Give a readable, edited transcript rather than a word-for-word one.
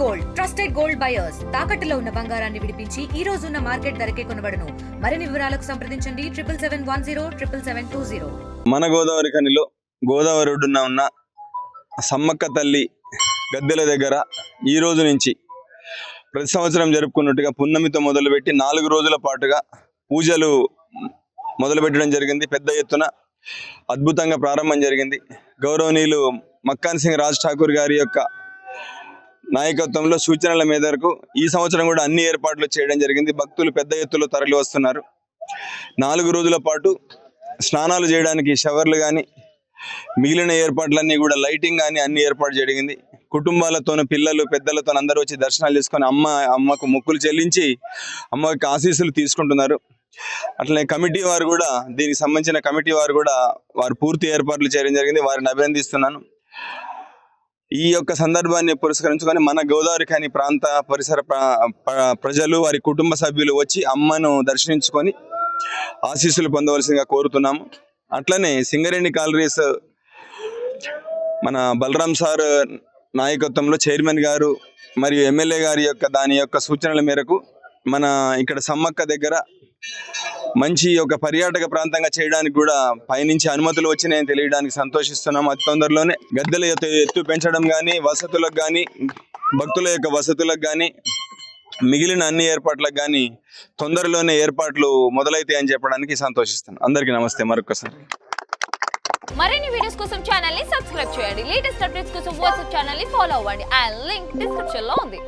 Gold trusted gold buyers తాకట్టులో ఉన్న బంగారాన్ని విడిపించి ఈ రోజు ఉన్న మార్కెట్ ధరకే కొనబడును. మరిన్ని వివరాలకు సంప్రదించండి 7710777720. మన గోదావరి ఖనిలో గోదావరి ఒడ్డున ఉన్న సమ్మక్క తల్లి గద్దెల దగ్గర ఈ రోజు నుంచి ప్రతి సంవత్సరం జరుపుకున్నట్టుగా పున్నమితో మొదలుపెట్టి 4 రోజుల పాటుగా పూజలు మొదలుపెట్టడం జరిగింది. పెద్ద ఎత్తున అద్భుతంగా ప్రారంభం జరిగింది. గౌరవనీయులు మక్కాన్ సింగ్ రాజ్ ఠాకూర్ గారి యొక్క నాయకత్వంలో సూచనల మేరకు ఈ సంవత్సరం కూడా అన్ని ఏర్పాట్లు చేయడం జరిగింది. భక్తులు పెద్ద ఎత్తులో తరలి వస్తున్నారు. 4 రోజుల పాటు స్నానాలు చేయడానికి షవర్లు కానీ మిగిలిన ఏర్పాట్లన్నీ కూడా లైటింగ్ కానీ అన్ని ఏర్పాటు జరిగింది. కుటుంబాలతోనూ పిల్లలు పెద్దలతో అందరూ వచ్చి దర్శనాలు చేసుకొని అమ్మకు మొక్కులు చెల్లించి అమ్మకి ఆశీస్సులు తీసుకుంటున్నారు. అట్లనే కమిటీ వారు కూడా దీనికి సంబంధించిన కమిటీ వారు కూడా వారు పూర్తి ఏర్పాట్లు చేయడం జరిగింది. వారిని అభినందిస్తున్నాను. ఈ యొక్క సందర్భాన్ని పురస్కరించుకొని మన గోదావరి ఖని ప్రాంత పరిసర ప్రజలు వారి కుటుంబ సభ్యులు వచ్చి అమ్మను దర్శించుకొని ఆశీస్సులు పొందవలసిందిగా కోరుతున్నాము. అట్లనే సింగరేణి కాలరీస్ మన బలరాం సార్ నాయకత్వంలో చైర్మన్ గారు మరియు ఎమ్మెల్యే గారి యొక్క దాని యొక్క సూచనల మేరకు మన ఇక్కడ సమ్మక్క దగ్గర మంచి ఒక పర్యాటక ప్రాంతంగా చేయడానికి కూడా పైనుంచి అనుమతులు వచ్చినాయని తెలియడానికి సంతోషిస్తున్నాం. అతి తొందరలోనే గద్దెల ఎత్తు పెంచడం కానీ వసతులకు కానీ భక్తుల యొక్క వసతులకు కానీ మిగిలిన అన్ని ఏర్పాట్లకు కానీ తొందరలోనే ఏర్పాట్లు మొదలైతాయని చెప్పడానికి సంతోషిస్తున్నాను. అందరికీ నమస్తే మరొకసారి. మరిన్ని వీడియోస్ కోసం ఛానల్ ని సబ్స్క్రైబ్ చేయండి. లేటెస్ట్ అప్డేట్స్ కోసం వాట్సాప్ ఛానల్ ని ఫాలో అవ్వండి. ఆ లింక్ డిస్క్రిప్షన్ లో ఉంది.